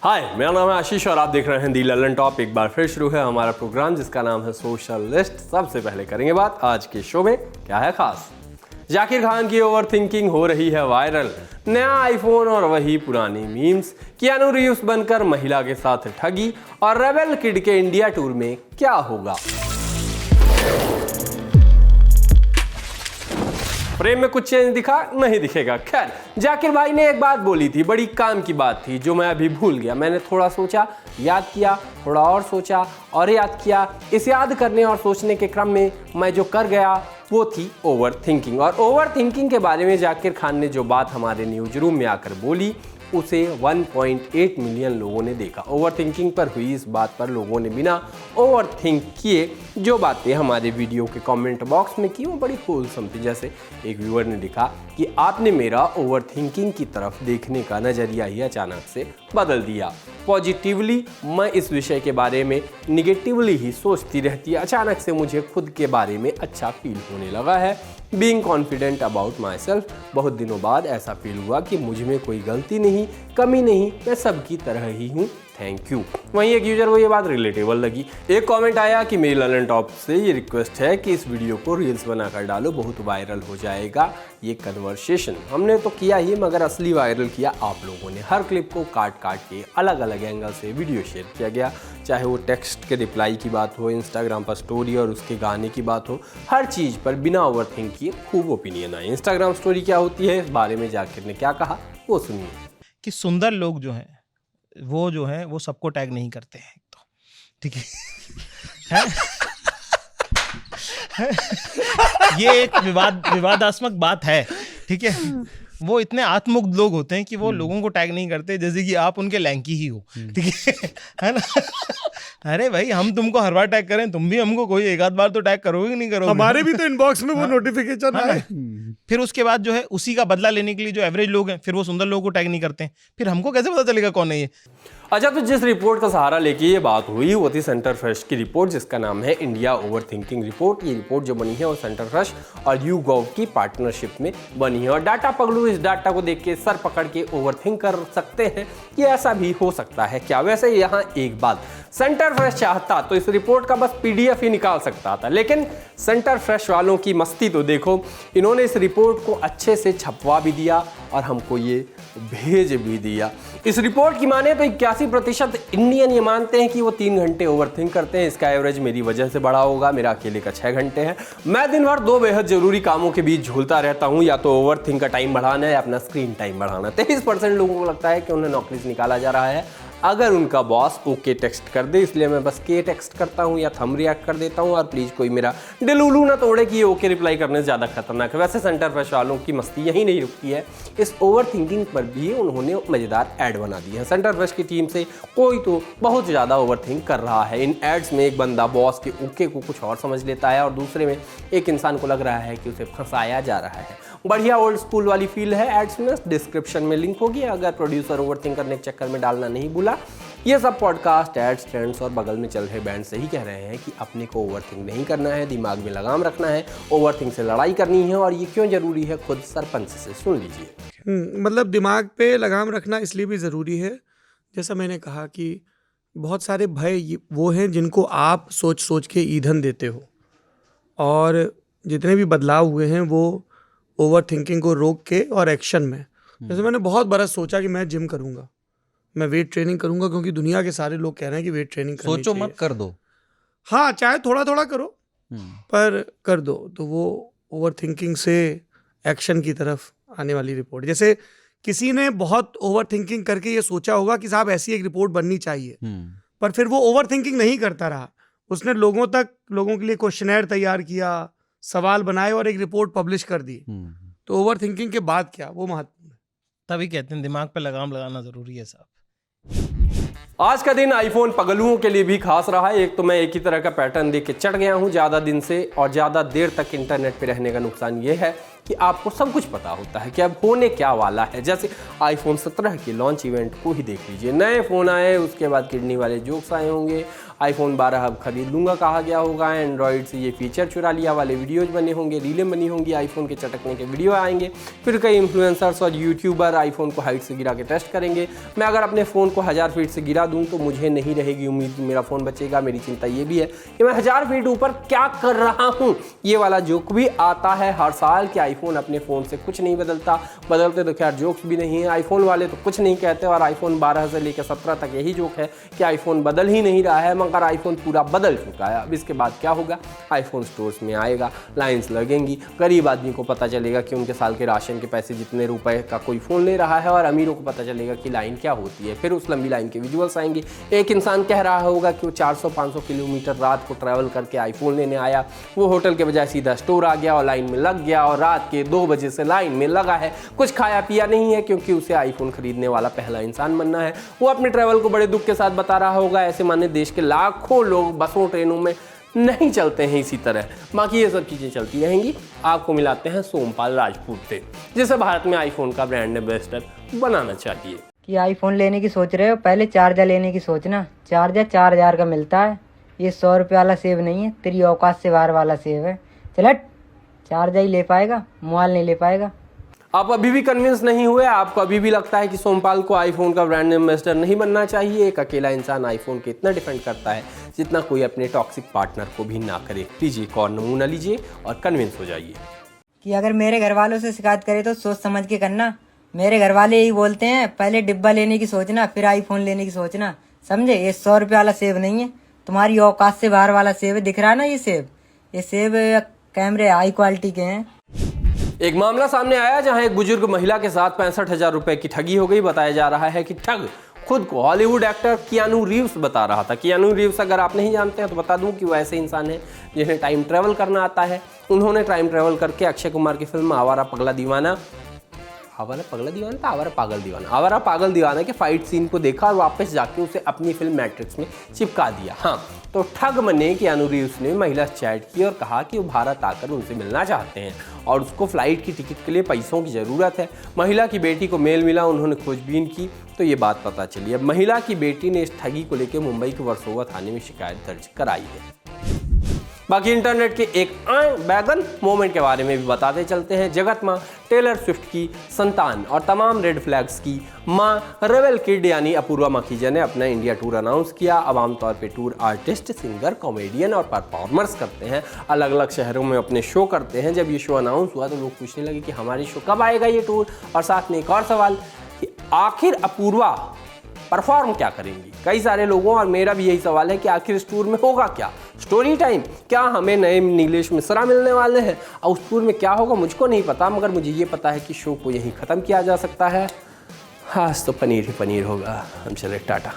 हाय, मेरा नाम है आशीष और आप देख रहे हैं दी ललन टॉप। एक बार फिर शुरू है हमारा प्रोग्राम जिसका नाम है सोशल लिस्ट। सबसे पहले करेंगे बात आज के शो में क्या है खास। जाकिर खान की ओवर थिंकिंग हो रही है वायरल, नया आईफोन और वही पुरानी मीम्स, कियानू रीव्स बनकर महिला के साथ ठगी और रेबेल किड के इंडिया टूर में क्या होगा। प्रेम में कुछ चेंज दिखा नहीं दिखेगा। खैर, जाकिर भाई ने एक बात बोली थी, बड़ी काम की बात थी जो मैं अभी भूल गया। मैंने थोड़ा सोचा, याद किया, थोड़ा और सोचा और याद किया। इस याद करने और सोचने के क्रम में मैं जो कर गया वो थी ओवर थिंकिंग। और ओवर थिंकिंग के बारे में जाकिर खान ने जो बात हमारे न्यूज रूम में आकर बोली उसे 1.8 मिलियन लोगों ने देखा। ओवर थिंकिंग पर हुई इस बात पर लोगों ने बिना ओवर थिंक किए जो बातें हमारे वीडियो के कमेंट बॉक्स में की वो बड़ी होलसम थी। जैसे एक व्यूअर ने लिखा कि आपने मेरा ओवर थिंकिंग की तरफ देखने का नज़रिया ही अचानक से बदल दिया। पॉजिटिवली मैं इस विषय के बारे में निगेटिवली ही सोचती रहती है, अचानक से मुझे खुद के बारे में अच्छा फील होने लगा है। Being confident about my self, बहुत दिनों बाद ऐसा फील हुआ कि मुझ में कोई गलती नहीं, कमी नहीं, मैं सबकी तरह ही हूँ, थैंक यू। वहीं एक यूजर को ये बात रिलेटेबल लगी। एक कमेंट आया कि मेरी ललन टॉप से ये रिक्वेस्ट है कि इस वीडियो को रील्स बनाकर डालो, बहुत वायरल हो जाएगा ये कन्वर्सेशन। हमने तो किया ही, मगर असली वायरल किया आप लोगों ने। हर क्लिप को काट काट के अलग अलग एंगल से वीडियो शेयर किया गया, चाहे वो टेक्स्ट के रिप्लाई की बात हो, इंस्टाग्राम पर स्टोरी और उसके गाने की बात हो, हर चीज़ पर बिना ओवर थिंक किए खूब ओपिनियन आए। इंस्टाग्राम स्टोरी क्या होती है, इस बारे में जाकिर ने क्या कहा वो सुनिए। कि सुंदर लोग जो हैं वो सबको टैग नहीं करते हैं, तो ठीक है ये एक विवादास्मक बात है, ठीक है। वो इतने आत्ममुक्त लोग होते हैं कि वो लोगों को टैग नहीं करते, जैसे कि आप उनके लैंकी ही हो, ठीक है ना। अरे भाई, हम तुमको हर बार टैग करें, तुम भी हमको कोई एक आध बार तो टैग करोगे कि नहीं करोगे। हमारे भी तो इनबॉक्स में वो नोटिफिकेशन आए। फिर उसके बाद जो है उसी का बदला लेने के लिए जो एवरेज लोग हैं फिर वो सुंदर लोगों को टैग नहीं करते हैं, फिर हमको कैसे पता चलेगा कौन है ये। अच्छा, तो जिस रिपोर्ट का सहारा लेके ये बात हुई वो थी सेंटर फ्रेश की रिपोर्ट जिसका नाम है इंडिया ओवर थिंकिंग रिपोर्ट। ये रिपोर्ट जो बनी है वो सेंटर फ्रेश और YouGov की पार्टनरशिप में बनी है। और डाटा पगलू इस डाटा को देख के सर पकड़ के ओवर थिंक कर सकते हैं कि ऐसा भी हो सकता है क्या। वैसे यहाँ एक बात, सेंटर फ्रेश चाहता तो इस रिपोर्ट का बस PDF ही निकाल सकता था, लेकिन सेंटर फ्रेश वालों की मस्ती तो देखो, इन्होंने इस रिपोर्ट को अच्छे से छपवा भी दिया और हमको ये भेज भी दिया। इस रिपोर्ट की माने तो 81% इंडियन ये मानते हैं कि वो 3 घंटे ओवर थिंक करते हैं। इसका एवरेज मेरी वजह से बढ़ा होगा, मेरा अकेले का 6 घंटे है। मैं दिन भर 2 बेहद जरूरी कामों के बीच झूलता रहता हूँ, या तो ओवर थिंक का टाइम बढ़ाना है या अपना स्क्रीन टाइम बढ़ाना। 23% लोगों को लगता है कि उन्हें नौकरी से निकाला जा रहा है अगर उनका बॉस ओके टेक्स्ट कर दे, इसलिए मैं बस के टेक्स्ट करता हूँ या थंब रिएक्ट कर देता हूँ और प्लीज़ कोई मेरा डिलूलू ना तोड़े कि ये ओके रिप्लाई करने से ज़्यादा खतरनाक है। वैसे सेंटर फ्रेश वालों की मस्ती यहीं नहीं रुकती है, इस ओवर थिंकिंग पर भी उन्होंने मज़ेदार ऐड बना दिया है। सेंटर फ्रेश की टीम से कोई तो बहुत ज़्यादा ओवर थिंक कर रहा है। इन एड्स में एक बंदा बॉस के ओके को कुछ और समझ लेता है और दूसरे में एक इंसान को लग रहा है कि उसे फंसाया जा रहा है। बढ़िया ओल्ड स्कूल वाली फील है एड्स में। डिस्क्रिप्शन में लिंक होगी अगर प्रोड्यूसर ओवर थिंक करने के चक्कर में डालना नहीं भूला। ये सब पॉडकास्ट, एड्स, ट्रेंड्स और बगल में चल रहे बैंड से ही कह रहे हैं कि अपने को ओवर थिंक नहीं करना है, दिमाग में लगाम रखना है, ओवर थिंक से लड़ाई करनी है। और ये क्यों जरूरी है खुद सरपंच से सुन लीजिए। मतलब दिमाग पे लगाम रखना इसलिए भी ज़रूरी है, जैसा मैंने कहा कि बहुत सारे भय वो हैं जिनको आप सोच सोच के ईंधन देते हो, और जितने भी बदलाव हुए हैं वो ओवर थिंकिंग को रोक के और एक्शन में। जैसे मैंने बहुत बरस सोचा कि मैं जिम करूँगा, मैं वेट ट्रेनिंग करूँगा, क्योंकि दुनिया के सारे लोग कह रहे हैं कि वेट ट्रेनिंग करनी सोचो चाहिए। मत, कर दो। हाँ, चाहे थोड़ा थोड़ा करो पर कर दो। तो वो ओवर थिंकिंग से एक्शन की तरफ आने वाली रिपोर्ट। जैसे किसी ने बहुत ओवर थिंकिंग करके ये सोचा होगा कि साहब ऐसी एक रिपोर्ट बननी चाहिए, पर फिर वो ओवर थिंकिंग नहीं करता रहा, उसने लोगों के लिए क्वेश्चनर तैयार किया, सवाल बनाए और एक रिपोर्ट पब्लिश कर दी। तो ओवर थिंकिंग के बाद क्या, वो महत्वपूर्ण है। तभी कहते हैं दिमाग पे लगाम लगाना जरूरी है साहब। आज का दिन आईफोन पगलुओं के लिए भी खास रहा है। एक तो मैं एक ही तरह का पैटर्न देख के चढ़ गया हूँ ज़्यादा दिन से, और ज़्यादा देर तक इंटरनेट पे रहने का नुकसान ये है कि आपको सब कुछ पता होता है कि अब होने क्या वाला है। जैसे आईफोन 17 के लॉन्च इवेंट को ही देख लीजिए, नए फ़ोन आए, उसके बाद किडनी वाले जोक्स आए होंगे, आईफोन 12 अब खरीद लूँगा कहा गया होगा, एंड्रॉयड से ये फीचर चुरा लिया वाले वीडियोज़ बने होंगे, रीलें बनी होंगी, आईफोन के चटकने के वीडियो आएंगे, फिर कई इन्फ्लुएंसर्स और यूट्यूबर आईफोन को हाइट से गिरा के टेस्ट करेंगे। मैं अगर अपने फ़ोन को 1000 फीट से गिरा दूँ तो मुझे नहीं रहेगी उम्मीद कि मेरा फ़ोन बचेगा। मेरी चिंता ये भी है कि मैं 1000 फीट ऊपर क्या कर रहा हूँ। ये वाला जोक भी आता है हर साल कि आईफोन अपने फ़ोन से कुछ नहीं बदलते तो खैर जोक्स भी नहीं है, आईफोन वाले तो कुछ नहीं कहते। और आईफोन 12 से लेकर 17 तक यही जोक है कि आईफोन बदल ही नहीं रहा है, मगर आईफोन पूरा बदल चुका है। अब इसके बाद क्या होगा, आईफोन स्टोर्स में आएगा, लाइन्स लगेंगी, गरीब आदमी को पता चलेगा कि उनके साल के राशन के पैसे जितने रुपए का कोई फ़ोन ले रहा है, और अमीरों को पता चलेगा कि लाइन क्या होती है। फिर उस लंबी लाइन के विजुअल्स आएंगे। एक इंसान कह रहा होगा कि वो 400-500 किलोमीटर रात को ट्रैवल करके आईफोन लेने आया, वो होटल के बजाय सीधा स्टोर आ गया और लाइन में लग गया, और रात के 2 बजे से लाइन में लगा है, कुछ खाया पिया नहीं है, क्योंकि उसे आईफोन खरीदने वाला पहला इंसान बनना है। वो अपने ट्रैवल को बड़े दुख के साथ बता रहा होगा। ऐसे माने देश के लाखों लोग बसों ट्रेनों में नहीं चलते हैं इसी तरह। बाकी ये सब चीज़ें चलती रहेंगी। आपको मिलाते हैं सोमपाल राजपूत से, जिसे भारत में आईफोन का ब्रांड एम्बेसडर बनाना चाहिए। कि आईफोन लेने की सोच रहे हो, पहले चार्जर लेने की सोचना। चार्जर 4000 का मिलता है, ये 100 रुपये वाला सेब नहीं है, तेरी औकात से बाहर वाला सेब है। चल हट, चार्जर ही ले पाएगा, मोबाइल नहीं ले पाएगा। आप अभी भी कन्विंस नहीं हुए? आपको अभी भी लगता है कि सोमपाल को आईफोन का ब्रांड एम्बेसडर नहीं बनना चाहिए? एक अकेला इंसान आईफोन के इतना डिफेंड करता है जितना कोई अपने टॉक्सिक पार्टनर को भी ना करे। लीजिए एक और नमूना लीजिए और कन्विंस हो जाइए कि अगर मेरे घर वालों से शिकायत करे तो सोच समझ के करना। मेरे घर वाले यही बोलते हैं, पहले डिब्बा लेने की सोचना, फिर आईफोन लेने की सोचना। समझे? ये 100 रुपये वाला सेब नहीं है, तुम्हारी औकात से बाहर वाला सेब है। दिख रहा है ना ये सेब? ये सेब कैमरे हाई क्वालिटी के हैं। एक मामला सामने आया जहां एक बुजुर्ग महिला के साथ 65,000 रुपए की ठगी हो गई। बताया जा रहा है कि ठग खुद को हॉलीवुड एक्टर कियानू रीव्स बता रहा था। कियानू रीव्स अगर आप नहीं जानते हैं तो बता दूं कि वो ऐसे इंसान है जिन्हें टाइम ट्रैवल करना आता है। उन्होंने टाइम ट्रैवल करके अक्षय कुमार की फिल्म आवारा पागल दीवाना के फाइट सीन को देखा और वापस जाके उसे अपनी फिल्म मैट्रिक्स में चिपका दिया। हाँ, तो ठग मने कियानू रीव्स ने महिला से चैट की और कहा कि वो भारत आकर उनसे मिलना चाहते हैं और उसको फ्लाइट की टिकट के लिए पैसों की ज़रूरत है। महिला की बेटी को मेल मिला, उन्होंने खोजबीन की तो ये बात पता चली। अब महिला की बेटी ने इस ठगी को लेकर मुंबई के वर्सोवा थाने में शिकायत दर्ज कराई है। बाकी इंटरनेट के एक बैगन मोमेंट के बारे में भी बताते चलते हैं। जगत माँ टेलर स्विफ्ट की संतान और तमाम रेड फ्लैग्स की माँ रेबेल किड यानी अपूर्वा माखीजा ने अपना इंडिया टूर अनाउंस किया। अब आमतौर पे टूर आर्टिस्ट, सिंगर, कॉमेडियन और परफॉर्मर्स करते हैं, अलग अलग शहरों में अपने शो करते हैं। जब ये शो अनाउंस हुआ तो लोग पूछने लगे कि हमारे शो कब आएगा ये टूर। और साथ में एक और सवाल कि आखिर अपूर्वा परफॉर्म क्या करेंगी। कई सारे लोगों और मेरा भी यही सवाल है कि आखिर इस टूर में होगा क्या। स्टोरी टाइम, क्या हमें नए नीलेश मिश्रा मिलने वाले हैं और उस टूर में क्या होगा मुझको नहीं पता, मगर मुझे ये पता है कि शो को यहीं ख़त्म किया जा सकता है। हाँ, तो पनीर ही पनीर होगा। हम चले, टाटा।